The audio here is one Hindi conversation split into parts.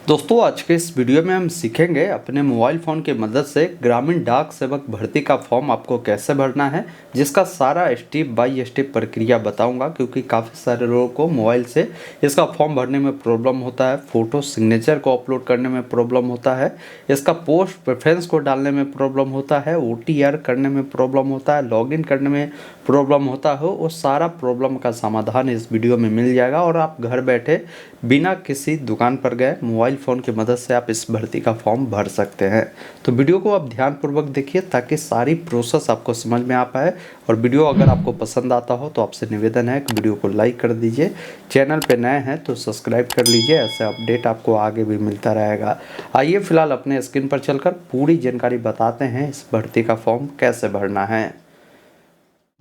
दोस्तों आज के इस वीडियो में हम सीखेंगे अपने मोबाइल फ़ोन की मदद से ग्रामीण डाक सेवक भर्ती का फॉर्म आपको कैसे भरना है, जिसका सारा स्टेप बाय स्टेप प्रक्रिया बताऊंगा। क्योंकि काफ़ी सारे लोगों को मोबाइल से इसका फॉर्म भरने में प्रॉब्लम होता है, फ़ोटो सिग्नेचर को अपलोड करने में प्रॉब्लम होता है, इसका पोस्ट प्रेफरेंस को डालने में प्रॉब्लम होता है, OTR करने में प्रॉब्लम होता है, लॉगिन करने में प्रॉब्लम होता है। वो सारा प्रॉब्लम का समाधान इस वीडियो में मिल जाएगा और आप घर बैठे बिना किसी दुकान पर गए मोबाइल फ़ोन की मदद से आप इस भर्ती का फॉर्म भर सकते हैं। तो वीडियो को आप ध्यानपूर्वक देखिए ताकि सारी प्रोसेस आपको समझ में आ पाए। और वीडियो अगर आपको पसंद आता हो तो आपसे निवेदन है कि वीडियो को लाइक कर दीजिए, चैनल पे नए हैं तो सब्सक्राइब कर लीजिए, ऐसे अपडेट आपको आगे भी मिलता रहेगा। आइए फिलहाल अपने स्क्रीन पर चलकर पूरी जानकारी बताते हैं इस भर्ती का फॉर्म कैसे भरना है।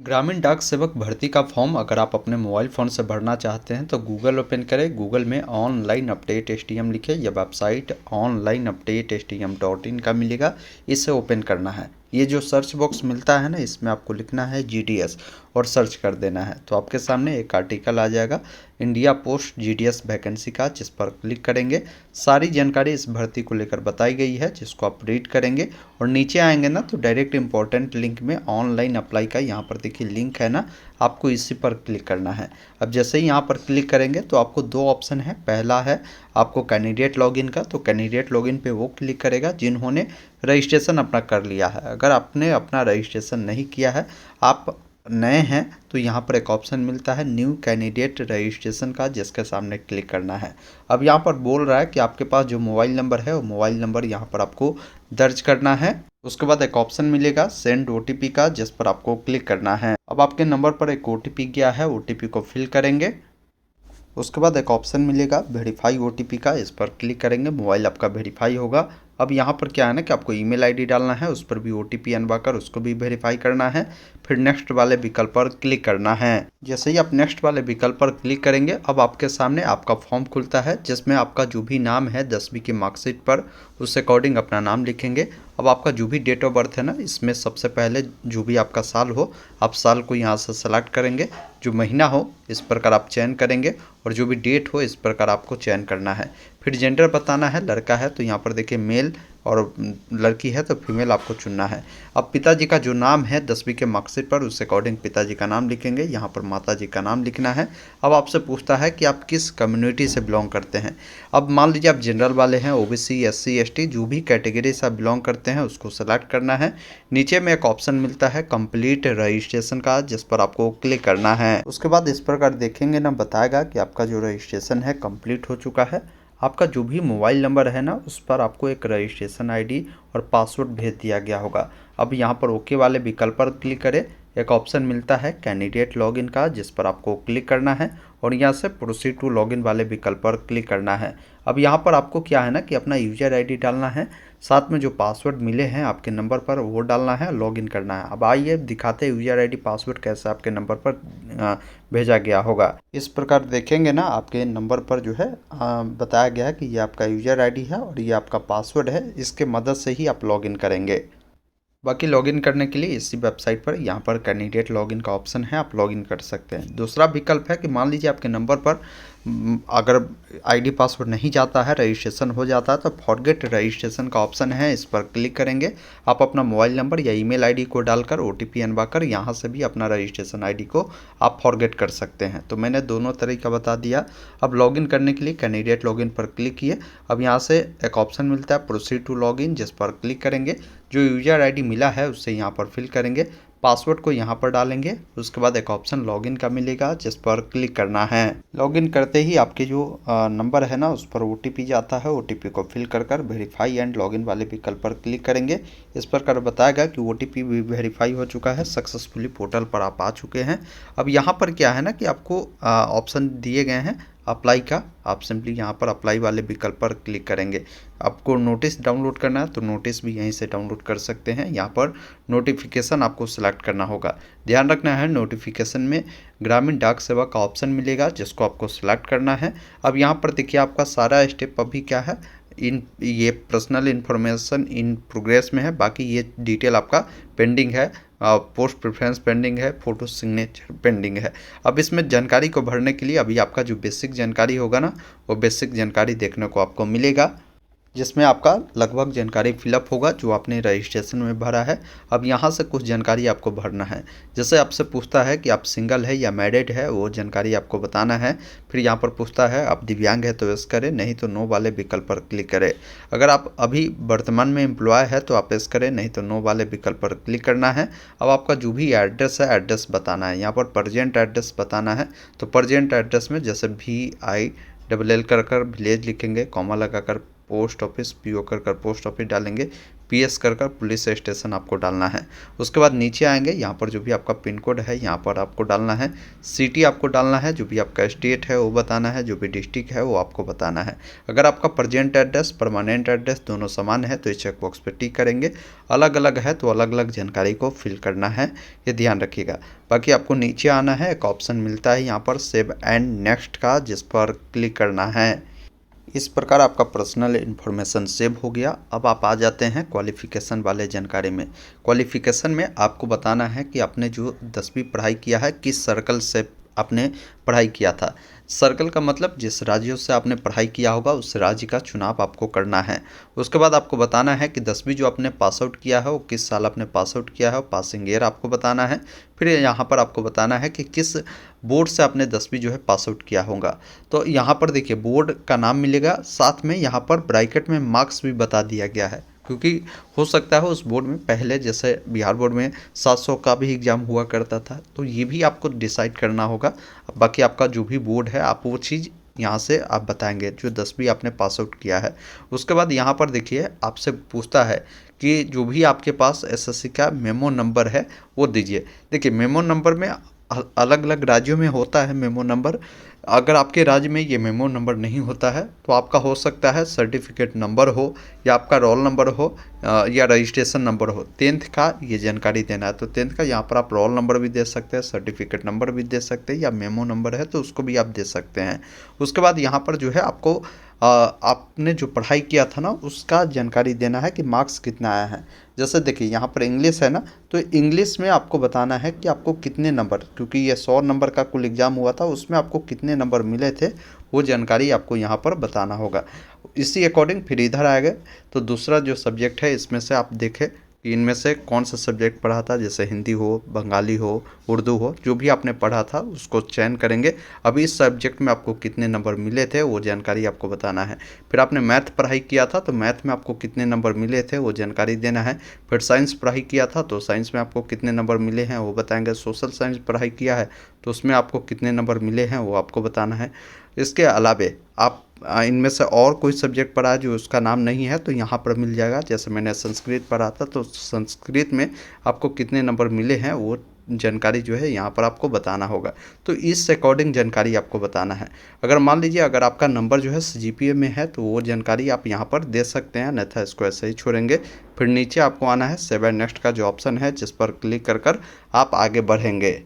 ग्रामीण डाक सेवक भर्ती का फॉर्म अगर आप अपने मोबाइल फ़ोन से भरना चाहते हैं तो गूगल ओपन करें, गूगल में ऑनलाइन अपडेट STM लिखें। यह वेबसाइट ऑनलाइन अपडेट STM.in का मिलेगा, इसे ओपन करना है। ये जो सर्च बॉक्स मिलता है ना, इसमें आपको लिखना है GDS और सर्च कर देना है। तो आपके सामने एक आर्टिकल आ जाएगा इंडिया पोस्ट GDS वैकेंसी का, जिस पर क्लिक करेंगे सारी जानकारी इस भर्ती को लेकर बताई गई है, जिसको आप रीड करेंगे और नीचे आएंगे ना तो डायरेक्ट इंपॉर्टेंट लिंक में ऑनलाइन अप्लाई का यहाँ पर देखिए लिंक है ना, आपको इसी पर क्लिक करना है। अब जैसे ही यहाँ पर क्लिक करेंगे तो आपको दो ऑप्शन है। पहला है आपको कैंडिडेट लॉगिन का, तो कैंडिडेट लॉगिन पे वो क्लिक करेगा जिन्होंने रजिस्ट्रेशन अपना कर लिया है। अगर आपने अपना रजिस्ट्रेशन नहीं किया है, आप नए हैं, तो यहाँ पर एक ऑप्शन मिलता है न्यू कैंडिडेट रजिस्ट्रेशन का, जिसके सामने क्लिक करना है। अब यहाँ पर बोल रहा है कि आपके पास जो मोबाइल नंबर है वो मोबाइल नंबर यहाँ पर आपको दर्ज करना है। उसके बाद एक ऑप्शन मिलेगा सेंड OTP का, जिस पर आपको क्लिक करना है। अब आपके नंबर पर एक OTP गया है, OTP को फिल करेंगे। उसके बाद एक ऑप्शन मिलेगा वेरीफाई OTP का, इस पर क्लिक करेंगे, मोबाइल आपका वेरीफाई होगा। अब यहाँ पर क्या है ना कि आपको ईमेल ID डालना है, उस पर भी OTP अनवाकर उसको भी वेरीफाई करना है। फिर नेक्स्ट वाले विकल्प पर क्लिक करना है। जैसे ही आप नेक्स्ट वाले विकल्प पर क्लिक करेंगे, अब आपके सामने आपका फॉर्म खुलता है, जिसमें आपका जो भी नाम है 10वीं की मार्कशीट पर उस अकॉर्डिंग अपना नाम लिखेंगे। अब आपका जो भी डेट ऑफ बर्थ है ना, इसमें सबसे पहले जो भी आपका साल हो, आप साल को यहाँ से सेलेक्ट करेंगे। जो महीना हो इस प्रकार आप चयन करेंगे और जो भी डेट हो इस प्रकार आपको चयन करना है। फिर जेंडर बताना है, लड़का है तो यहाँ पर देखिए मेल और लड़की है तो फीमेल आपको चुनना है। अब पिताजी का जो नाम है 10वीं के मार्कशीट पर, उस अकॉर्डिंग पिताजी का नाम लिखेंगे। यहाँ पर माताजी का नाम लिखना है। अब आपसे पूछता है कि आप किस कम्युनिटी से बिलोंग करते हैं। अब मान लीजिए आप जनरल वाले हैं, OBC SC ST जो भी कैटेगरी से आप बिलोंग करते हैं उसको सेलेक्ट करना है। नीचे में एक ऑप्शन मिलता है कंप्लीट रजिस्ट्रेशन का, जिस पर आपको क्लिक करना है। उसके बाद इस प्रकार देखेंगे ना, बताएगा कि आपका जो रजिस्ट्रेशन है कंप्लीट हो चुका है। आपका जो भी मोबाइल नंबर है ना, उस पर आपको एक रजिस्ट्रेशन ID और पासवर्ड भेज दिया गया होगा। अब यहाँ पर ओके वाले विकल्प पर क्लिक करें। एक ऑप्शन मिलता है कैंडिडेट लॉगिन का, जिस पर आपको क्लिक करना है और यहाँ से प्रोसीड टू लॉगिन वाले विकल्प पर क्लिक करना है। अब यहाँ पर आपको क्या है ना कि अपना यूजर ID डालना है, साथ में जो पासवर्ड मिले हैं आपके नंबर पर वो डालना है, लॉगिन करना है। अब आइए दिखाते हैं यूजर ID पासवर्ड कैसे आपके नंबर पर भेजा गया होगा। इस प्रकार देखेंगे ना, आपके नंबर पर जो है बताया गया है कि ये आपका यूजर ID है और ये आपका पासवर्ड है, इसके मदद से ही आप लॉगिन करेंगे। बाकी लॉगिन करने के लिए इसी वेबसाइट पर यहाँ पर कैंडिडेट लॉगिन का ऑप्शन है, आप लॉगिन कर सकते हैं। दूसरा विकल्प है कि मान लीजिए आपके नंबर पर अगर ID पासवर्ड नहीं जाता है, रजिस्ट्रेशन हो जाता है, तो फॉरगेट रजिस्ट्रेशन का ऑप्शन है, इस पर क्लिक करेंगे। आप अपना मोबाइल नंबर या ईमेल ID को डालकर OTP अनवाकर यहाँ से भी अपना रजिस्ट्रेशन ID को आप फॉरगेट कर सकते हैं। तो मैंने दोनों तरीका बता दिया। अब लॉगिन करने के लिए कैंडिडेट लॉगिन पर क्लिक किए। अब यहाँ से एक ऑप्शन मिलता है प्रोसीड टू लॉगिन, जिस पर क्लिक करेंगे। जो यूजर ID मिला है उससे यहाँ पर फिल करेंगे, पासवर्ड को यहाँ पर डालेंगे। उसके बाद एक ऑप्शन लॉगिन का मिलेगा, जिस पर क्लिक करना है। लॉगिन करते ही आपके जो नंबर है ना, उस पर OTP जाता है। OTP को फिल कर वेरीफाई एंड लॉगिन वाले विकल्प पर क्लिक करेंगे। इस प्रकार बताएगा कि OTP भी वेरीफाई हो चुका है, सक्सेसफुली पोर्टल पर आप आ चुके हैं। अब यहाँ पर क्या है ना कि आपको ऑप्शन दिए गए हैं अप्लाई का, आप सिंपली यहाँ पर अप्लाई वाले विकल्प पर क्लिक करेंगे। आपको नोटिस डाउनलोड करना है तो नोटिस भी यहीं से डाउनलोड कर सकते हैं। यहाँ पर नोटिफिकेशन आपको सिलेक्ट करना होगा। ध्यान रखना है नोटिफिकेशन में ग्रामीण डाक सेवा का ऑप्शन मिलेगा, जिसको आपको सिलेक्ट करना है। अब यहाँ पर देखिए आपका सारा स्टेप अभी क्या है, ये पर्सनल इन्फॉर्मेशन इन प्रोग्रेस में है, बाकी ये डिटेल आपका पेंडिंग है, पोस्ट प्रेफरेंस पेंडिंग है, फोटो सिग्नेचर पेंडिंग है। अब इसमें जानकारी को भरने के लिए अभी आपका जो बेसिक जानकारी होगा ना, वो बेसिक जानकारी देखने को आपको मिलेगा, जिसमें आपका लगभग जानकारी फिलअप होगा जो आपने रजिस्ट्रेशन में भरा है। अब यहाँ से कुछ जानकारी आपको भरना है। जैसे आपसे पूछता है कि आप सिंगल है या मैरिड है, वो जानकारी आपको बताना है। फिर यहाँ पर पूछता है आप दिव्यांग है तो यस करें, नहीं तो नो वाले विकल्प पर क्लिक करें। अगर आप अभी वर्तमान में एम्प्लॉय है तो आप यस करें, नहीं तो नो वाले विकल्प पर क्लिक करना है। अब आपका जो भी एड्रेस है एड्रेस बताना है। यहाँ पर प्रेजेंट एड्रेस बताना है, तो प्रेजेंट एड्रेस में जैसे VILL कर विलेज लिखेंगे, कॉमा लगाकर पोस्ट ऑफिस, PO कर पोस्ट ऑफिस डालेंगे, PS कर पुलिस स्टेशन आपको डालना है। उसके बाद नीचे आएंगे, यहाँ पर जो भी आपका पिन कोड है यहाँ पर आपको डालना है, सिटी आपको डालना है, जो भी आपका स्टेट है वो बताना है, जो भी डिस्ट्रिक्ट है वो आपको बताना है। अगर आपका प्रेजेंट एड्रेस परमानेंट एड्रेस दोनों समान है तो इस चेक बॉक्स पर टिक करेंगे। अलग अलग है तो अलग अलग जानकारी को फिल करना है, ये ध्यान रखिएगा। बाकी आपको नीचे आना है, एक ऑप्शन मिलता है यहाँ पर सेव एंड नेक्स्ट का, जिस पर क्लिक करना है। इस प्रकार आपका पर्सनल इन्फॉर्मेशन सेव हो गया। अब आप आ जाते हैं क्वालिफ़िकेशन वाले जानकारी में। क्वालिफ़िकेशन में आपको बताना है कि आपने जो 10वीं पढ़ाई किया है किस सर्कल से आपने पढ़ाई किया था। सर्कल का मतलब जिस राज्यों से आपने पढ़ाई किया होगा उस राज्य का चुनाव आपको करना है। उसके बाद आपको बताना है कि 10वीं जो आपने पास आउट किया है वो किस साल आपने पास आउट किया है, पासिंग ईयर आपको बताना है। फिर यहाँ पर आपको बताना है कि किस बोर्ड से आपने 10वीं जो है पास आउट किया होगा। तो यहाँ पर देखिए बोर्ड का नाम मिलेगा, साथ में यहाँ पर ब्रैकेट में मार्क्स भी बता दिया गया है, क्योंकि हो सकता है उस बोर्ड में पहले जैसे बिहार बोर्ड में 700 का भी एग्ज़ाम हुआ करता था, तो ये भी आपको डिसाइड करना होगा। बाकी आपका जो भी बोर्ड है आप वो चीज़ यहाँ से आप बताएंगे जो 10वीं आपने पास आउट किया है। उसके बाद यहाँ पर देखिए आपसे पूछता है कि जो भी आपके पास SSC का मेमो नंबर है वो दीजिए। देखिए मेमो नंबर में अलग अलग राज्यों में होता है मेमो नंबर। अगर आपके राज्य में ये मेमो नंबर नहीं होता है तो आपका हो सकता है सर्टिफिकेट नंबर हो, या आपका रोल नंबर हो, या रजिस्ट्रेशन नंबर हो। 10th का ये जानकारी देना है, तो 10th का यहाँ पर आप रोल नंबर भी दे सकते हैं, सर्टिफिकेट नंबर भी दे सकते हैं, या मेमो नंबर है तो उसको भी आप दे सकते हैं। उसके बाद यहाँ पर जो है आपको आपने जो पढ़ाई किया था ना उसका जानकारी देना है कि मार्क्स कितना आया है। जैसे देखिए यहाँ पर इंग्लिश है ना, तो इंग्लिश में आपको बताना है कि आपको कितने नंबर, क्योंकि ये 100 नंबर का कुल एग्ज़ाम हुआ था उसमें आपको कितने नंबर मिले थे वो जानकारी आपको यहाँ पर बताना होगा। इसी अकॉर्डिंग फिर इधर आएगा तो दूसरा जो सब्जेक्ट है इसमें से आप देखें कि इनमें से कौन सा सब्जेक्ट पढ़ा था, जैसे हिंदी हो, बंगाली हो, उर्दू हो, जो भी आपने पढ़ा था उसको चयन करेंगे। अभी इस सब्जेक्ट में आपको कितने नंबर मिले थे वो जानकारी आपको बताना है। फिर आपने मैथ पढ़ाई किया था तो मैथ में आपको कितने नंबर मिले थे वो जानकारी देना है। फिर साइंस पढ़ाई किया था तो साइंस में आपको कितने नंबर मिले हैं वो बताएंगे। सोशल साइंस पढ़ाई किया है तो उसमें आपको कितने नंबर मिले हैं वो आपको बताना है। इसके अलावे आप इनमें से और कोई सब्जेक्ट पढ़ा है जो उसका नाम नहीं है तो यहाँ पर मिल जाएगा। जैसे मैंने संस्कृत पढ़ा था तो संस्कृत में आपको कितने नंबर मिले हैं वो जानकारी जो है यहाँ पर आपको बताना होगा। तो इस अकॉर्डिंग जानकारी आपको बताना है। अगर मान लीजिए अगर आपका नंबर जो है CGPA में है तो वो जानकारी आप यहाँ पर दे सकते हैं, अन्यथा इसको ऐसे ही छोड़ेंगे। फिर नीचे आपको आना है सेव एंड नेक्स्ट का जो ऑप्शन है, जिस पर क्लिक कर आप आगे बढ़ेंगे।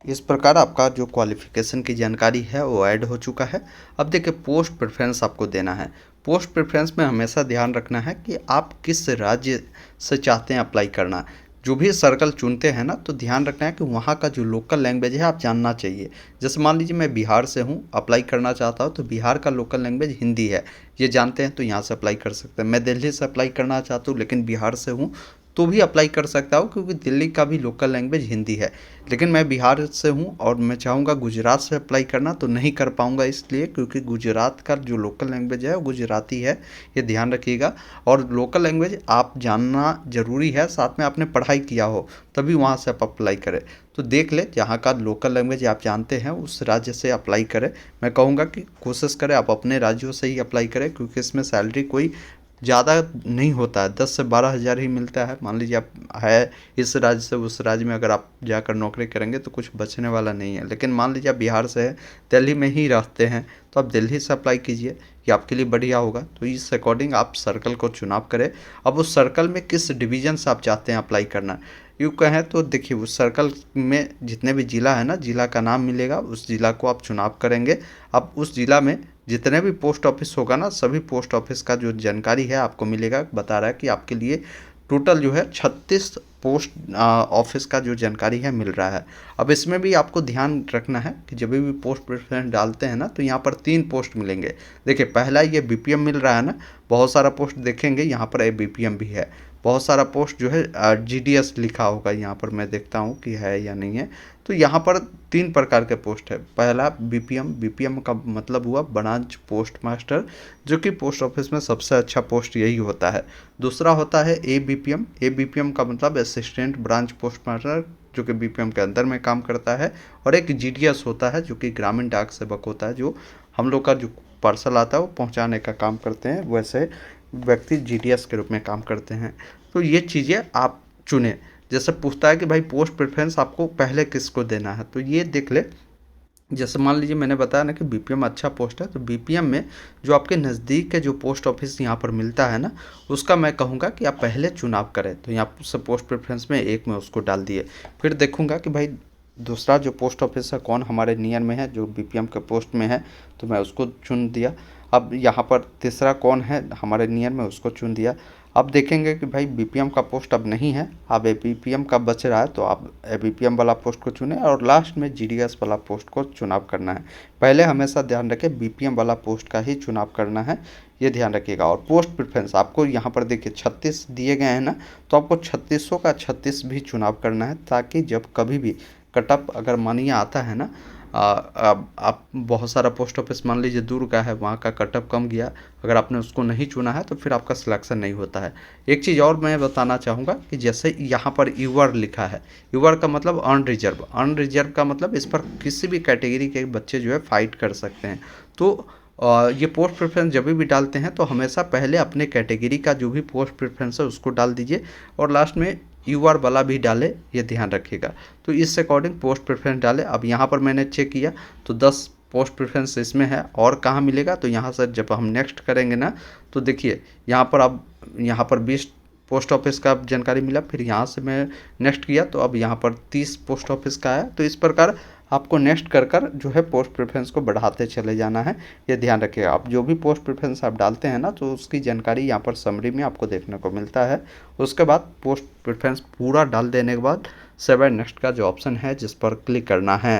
इस प्रकार आपका जो क्वालिफ़िकेशन की जानकारी है वो ऐड हो चुका है। अब देखिए पोस्ट प्रेफरेंस आपको देना है। पोस्ट प्रेफरेंस में हमेशा ध्यान रखना है कि आप किस राज्य से चाहते हैं अप्लाई करना। जो भी सर्कल चुनते हैं ना तो ध्यान रखना है कि वहाँ का जो लोकल लैंग्वेज है आप जानना चाहिए। जैसे मान लीजिए मैं बिहार से हूँ, अप्लाई करना चाहता हूँ तो बिहार का लोकल लैंग्वेज हिंदी है, ये जानते हैं तो यहाँ से अप्लाई कर सकते हैं। मैं दिल्ली से अप्लाई करना चाहता हूँ लेकिन बिहार से हूँ तो भी अप्लाई कर सकता हूँ, क्योंकि दिल्ली का भी लोकल लैंग्वेज हिंदी है। लेकिन मैं बिहार से हूँ और मैं चाहूँगा गुजरात से अप्लाई करना तो नहीं कर पाऊँगा, इसलिए क्योंकि गुजरात का जो लोकल लैंग्वेज है वो गुजराती है, ये ध्यान रखिएगा। और लोकल लैंग्वेज आप जानना ज़रूरी है, साथ में आपने पढ़ाई किया हो तभी वहाँ से आप अप्लाई करें। तो देख ले जहाँ का लोकल लैंग्वेज आप जानते हैं उस राज्य से अप्लाई करें। मैं कहूँगा कि कोशिश करें आप अपने राज्यों से ही अप्लाई करें, क्योंकि इसमें सैलरी कोई ज़्यादा नहीं होता है, 10 से 12 हज़ार ही मिलता है। मान लीजिए आप है इस राज्य से उस राज्य में अगर आप जाकर नौकरी करेंगे तो कुछ बचने वाला नहीं है। लेकिन मान लीजिए आप बिहार से है, दिल्ली में ही रहते हैं तो आप दिल्ली से अप्लाई कीजिए, ये आपके लिए बढ़िया होगा। तो इस अकॉर्डिंग आप सर्कल को चुनाव करें। अब उस सर्कल में किस डिवीज़न से आप चाहते हैं अप्लाई करना, यूँ कहें तो देखिए उस सर्कल में जितने भी ज़िला है ना, ज़िला का नाम मिलेगा, उस ज़िला को आप चुनाव करेंगे। अब उस ज़िला में जितने भी पोस्ट ऑफिस होगा ना, सभी पोस्ट ऑफिस का जो जानकारी है आपको मिलेगा। बता रहा है कि आपके लिए टोटल जो है 36 पोस्ट ऑफिस का जो जानकारी है मिल रहा है। अब इसमें भी आपको ध्यान रखना है कि जब भी पोस्ट प्रेफरेंस डालते हैं ना, तो यहाँ पर 3 पोस्ट मिलेंगे। देखिए पहला ये बीपीएम मिल रहा है ना, बहुत सारा पोस्ट देखेंगे यहाँ पर बीपीएम भी है। बहुत सारा पोस्ट जो है जीडीएस लिखा होगा, यहाँ पर मैं देखता हूँ कि है या नहीं है। तो यहाँ पर 3 प्रकार के पोस्ट है। पहला बीपीएम, बीपीएम का मतलब हुआ ब्रांच पोस्ट मास्टर, जो कि पोस्ट ऑफिस में सबसे अच्छा पोस्ट यही होता है। दूसरा होता है एबीपीएम, एबीपीएम का मतलब असिस्टेंट ब्रांच पोस्ट मास्टर, जो कि बीपीएम के अंदर में काम करता है। और एक जीडीएस होता है जो कि ग्रामीण डाक सेवक होता है, जो हम लोग का जो पार्सल आता है वो पहुंचाने का काम करते हैं, वैसे व्यक्ति जीडीएस के रूप में काम करते हैं। तो ये चीज़ें आप चुनें। जैसे पूछता है कि भाई पोस्ट प्रेफरेंस आपको पहले किसको देना है, तो ये देख ले। जैसे मान लीजिए मैंने बताया ना कि बीपीएम अच्छा पोस्ट है, तो बीपीएम में जो आपके नज़दीक के जो पोस्ट ऑफिस यहाँ पर मिलता है ना, उसका मैं कहूँगा कि आप पहले चुनाव करें। तो यहाँ से पोस्ट प्रेफरेंस में एक में उसको डाल दिए। फिर देखूँगा कि भाई दूसरा जो पोस्ट ऑफिस है कौन हमारे नियर में है जो बीपीएम के पोस्ट में है, तो मैं उसको चुन दिया। अब यहाँ पर तीसरा कौन है हमारे नियर में, उसको चुन दिया। अब देखेंगे कि भाई बीपीएम का पोस्ट अब नहीं है, अब एबीपीएम का बच रहा है, तो आप एबीपीएम वाला पोस्ट को चुनें और लास्ट में जीडीएस वाला पोस्ट को चुनाव करना है। पहले हमेशा ध्यान रखें बीपीएम वाला पोस्ट का ही चुनाव करना है, ये ध्यान रखिएगा। और पोस्ट प्रेफरेंस आपको यहाँ पर देखिए 36 दिए गए हैं ना, तो आपको 3600 का 36 भी चुनाव करना है, ताकि जब कभी भी कटअप अगर मानिए आता है ना, आप बहुत सारा पोस्ट ऑफिस मान लीजिए दूर का है, वहाँ का कटअप कम गया, अगर आपने उसको नहीं चुना है तो फिर आपका सिलेक्शन नहीं होता है। एक चीज़ और मैं बताना चाहूँगा कि जैसे यहाँ पर यूआर लिखा है, यूआर का मतलब अनरिजर्व, अनरिजर्व का मतलब इस पर किसी भी कैटेगरी के बच्चे जो है फाइट कर सकते हैं। तो ये पोस्ट प्रेफरेंस जब भी डालते हैं तो हमेशा पहले अपने कैटेगरी का जो भी पोस्ट प्रेफरेंस है उसको डाल दीजिए और लास्ट में यूआर वाला भी डाले, ये ध्यान रखिएगा। तो इस अकॉर्डिंग पोस्ट प्रेफरेंस डाले। अब यहाँ पर मैंने चेक किया तो 10 पोस्ट प्रेफरेंस इसमें है, और कहाँ मिलेगा, तो यहाँ से जब हम नेक्स्ट करेंगे ना, तो देखिए यहाँ पर अब यहाँ पर 20 पोस्ट ऑफिस का जानकारी मिला। फिर यहाँ से मैं नेक्स्ट किया तो अब यहाँ पर 30 पोस्ट ऑफिस का है। तो इस प्रकार आपको नेक्स्ट कर कर जो है पोस्ट प्रेफरेंस को बढ़ाते चले जाना है, ये ध्यान रखिएगा। आप जो भी पोस्ट प्रेफरेंस आप डालते हैं ना, तो उसकी जानकारी यहाँ पर समरी में आपको देखने को मिलता है। उसके बाद पोस्ट प्रेफरेंस पूरा डाल देने के बाद सेव नेक्स्ट का जो ऑप्शन है जिस पर क्लिक करना है।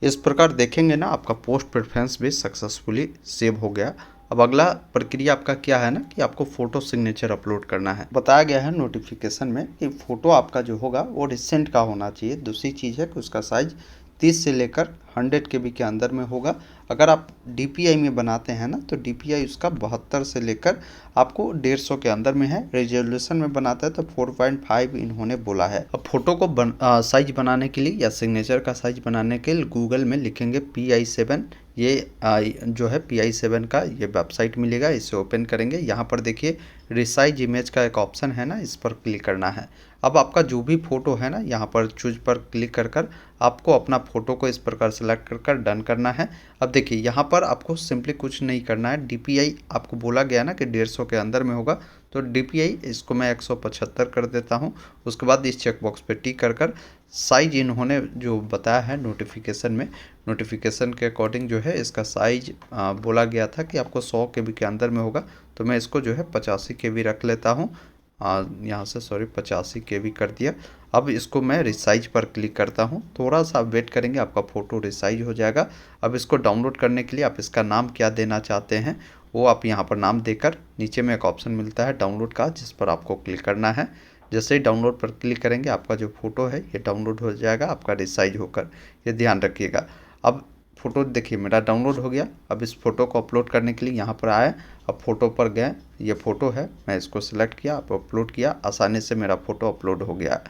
इस प्रकार देखेंगे ना आपका पोस्ट प्रेफरेंस भी सक्सेसफुली सेव हो गया। अब अगला प्रक्रिया आपका क्या है ना कि आपको फ़ोटो सिग्नेचर अपलोड करना है। बताया गया है नोटिफिकेशन में कि फ़ोटो आपका जो होगा वो रिसेंट का होना चाहिए। दूसरी चीज़ है कि उसका साइज़ 30 से लेकर 100 KB के अंदर में होगा। अगर आप DPI में बनाते हैं ना, तो DPI उसका 72 से लेकर आपको 150 के अंदर में है। रेजोल्यूशन में बनाता है तो 4.5 इन्होंने बोला है। अब फोटो को साइज बनाने के लिए या सिग्नेचर का साइज बनाने के लिए गूगल में लिखेंगे PI7, ये जो है PI7 का ये वेबसाइट मिलेगा, इसे ओपन करेंगे। यहाँ पर देखिए रिसाइज इमेज का एक ऑप्शन है ना, इस पर क्लिक करना है। अब आपका जो भी फ़ोटो है ना, यहाँ पर चूज पर क्लिक कर कर आपको अपना फ़ोटो को इस प्रकार सेलेक्ट कर कर डन करना है। अब देखिए यहाँ पर आपको सिंपली कुछ नहीं करना है। DPI आपको बोला गया ना कि 150 के अंदर में होगा, तो DPI इसको मैं 175 कर देता हूँ। उसके बाद इस चेकबॉक्स पे टिक कर कर साइज इन्होंने जो बताया है नोटिफिकेशन में, नोटिफिकेशन के अकॉर्डिंग जो है इसका साइज बोला गया था कि आपको 100 KB के अंदर में होगा, तो मैं इसको जो है 85 KB रख लेता हूँ। यहाँ से 85 KB कर दिया। अब इसको मैं रिसाइज पर क्लिक करता हूँ, थोड़ा सा वेट करेंगे, आपका फ़ोटो रिसाइज हो जाएगा। अब इसको डाउनलोड करने के लिए आप इसका नाम क्या देना चाहते हैं वो आप यहाँ पर नाम देकर नीचे में एक ऑप्शन मिलता है डाउनलोड का, जिस पर आपको क्लिक करना है। जैसे ही डाउनलोड पर क्लिक करेंगे आपका जो फ़ोटो है ये डाउनलोड हो जाएगा आपका रिसाइज होकर, ये ध्यान रखिएगा। अब फ़ोटो देखिए मेरा डाउनलोड हो गया। अब इस फ़ोटो को अपलोड करने के लिए यहाँ पर आए, अब फ़ोटो पर गए, ये फ़ोटो है, मैं इसको सिलेक्ट किया, अब अपलोड किया, आसानी से मेरा फ़ोटो अपलोड हो गया।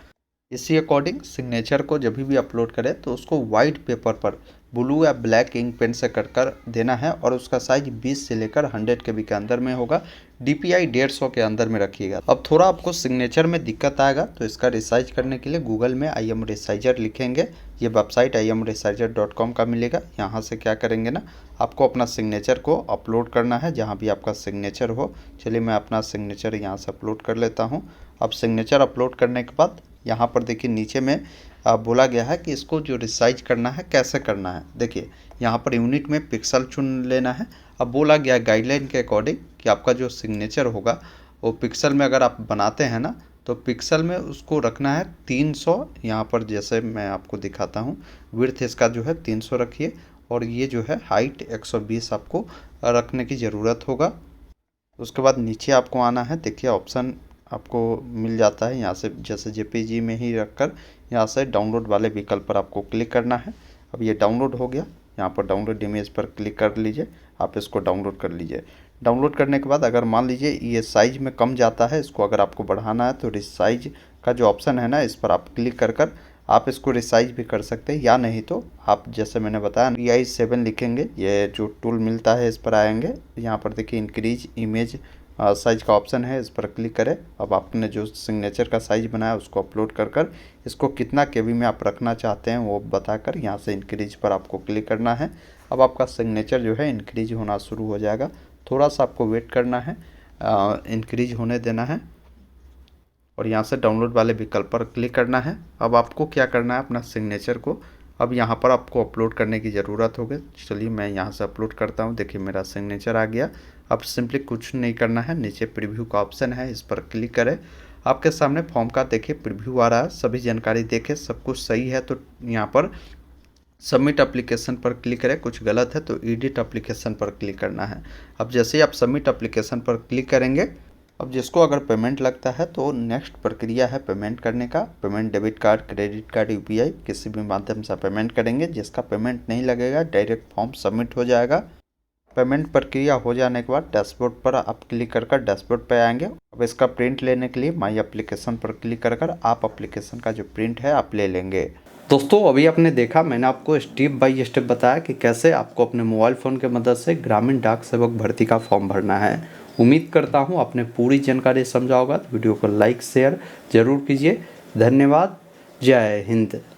इसी अकॉर्डिंग सिग्नेचर को जब भी अपलोड करें तो उसको वाइट पेपर पर ब्लू या ब्लैक इंक पेन से कर देना है और उसका साइज 20 से लेकर 100 KB के अंदर में होगा। DPI 150 के अंदर में रखिएगा। अब थोड़ा आपको सिग्नेचर में दिक्कत आएगा तो इसका रिसाइज करने के लिए गूगल में आई एम रिसाइजर लिखेंगे। ये वेबसाइट imresizer.com का मिलेगा। यहाँ से क्या करेंगे ना, आपको अपना सिग्नेचर को अपलोड करना है जहाँ भी आपका सिग्नेचर हो। चलिए मैं अपना सिग्नेचर यहाँ से अपलोड कर लेता हूँ। अब सिग्नेचर अपलोड करने के बाद यहाँ पर देखिए नीचे में बोला गया है कि इसको जो रिसाइज करना है कैसे करना है। देखिए यहाँ पर यूनिट में पिक्सल चुन लेना है। अब बोला गया गाइडलाइन के अकॉर्डिंग कि आपका जो सिग्नेचर होगा वो पिक्सल में अगर आप बनाते हैं ना तो पिक्सल में उसको रखना है 300। यहाँ पर जैसे मैं आपको दिखाता हूँ, विड्थ इसका जो है 300 रखिए और ये जो है हाइट 120 आपको रखने की ज़रूरत होगा। उसके बाद नीचे आपको आना है। देखिए ऑप्शन आपको मिल जाता है यहाँ से, जैसे JPG में ही रखकर यहाँ से डाउनलोड वाले विकल्प पर आपको क्लिक करना है। अब ये डाउनलोड हो गया। यहाँ पर डाउनलोड इमेज पर क्लिक कर लीजिए, आप इसको डाउनलोड कर लीजिए। डाउनलोड करने के बाद अगर मान लीजिए ये साइज में कम जाता है, इसको अगर आपको बढ़ाना है तो रिसाइज का जो ऑप्शन है ना, इस पर आप क्लिक कर आप इसको रिसाइज भी कर सकते हैं, या नहीं तो आप जैसे मैंने बताया PI7 लिखेंगे, ये जो टूल मिलता है इस पर आएंगे। यहाँ पर देखिए इंक्रीज इमेज साइज का ऑप्शन है, इस पर क्लिक करें। अब आपने जो सिग्नेचर का साइज बनाया उसको अपलोड कर इसको कितना KB में आप रखना चाहते हैं वो बताकर यहाँ से इंक्रीज पर आपको क्लिक करना है। अब आपका सिग्नेचर जो है इंक्रीज होना शुरू हो जाएगा। थोड़ा सा आपको वेट करना है, इंक्रीज होने देना है और यहाँ से डाउनलोड वाले विकल्प पर क्लिक करना है। अब आपको क्या करना है, अपना सिग्नेचर को अब यहाँ पर आपको अपलोड करने की ज़रूरत होगी। चलिए मैं यहाँ से अपलोड करता हूँ। देखिए मेरा सिग्नेचर आ गया। अब सिंपली कुछ नहीं करना है, नीचे प्रीव्यू का ऑप्शन है, इस पर क्लिक करें। आपके सामने फॉर्म का देखिए प्रीव्यू आ रहा है, सभी जानकारी देखें, सब कुछ सही है तो यहाँ पर सबमिट एप्लीकेशन पर क्लिक करें, कुछ गलत है तो एडिट एप्लीकेशन पर क्लिक करना है। अब जैसे ही आप सबमिट एप्लीकेशन पर क्लिक करेंगे, अब जिसको अगर पेमेंट लगता है तो नेक्स्ट प्रक्रिया है पेमेंट करने का। Payment debit card, credit card, UPI किसी भी माध्यम से पेमेंट करेंगे। जिसका पेमेंट नहीं लगेगा डायरेक्ट फॉर्म सबमिट हो जाएगा। पेमेंट प्रक्रिया हो जाने के बाद डैशबोर्ड पर आप क्लिक कर डैशबोर्ड पर आएंगे। अब इसका प्रिंट लेने के लिए माई एप्लीकेशन पर क्लिक कर आप एप्लीकेशन का जो प्रिंट है आप ले लेंगे। दोस्तों अभी आपने देखा, मैंने आपको स्टेप बाय स्टेप बताया कि कैसे आपको अपने मोबाइल फ़ोन की मदद से ग्रामीण डाक सेवक भर्ती का फॉर्म भरना है। उम्मीद करता हूँ आपने पूरी जानकारी समझा होगा। तो वीडियो को लाइक शेयर ज़रूर कीजिए। धन्यवाद। जय हिंद।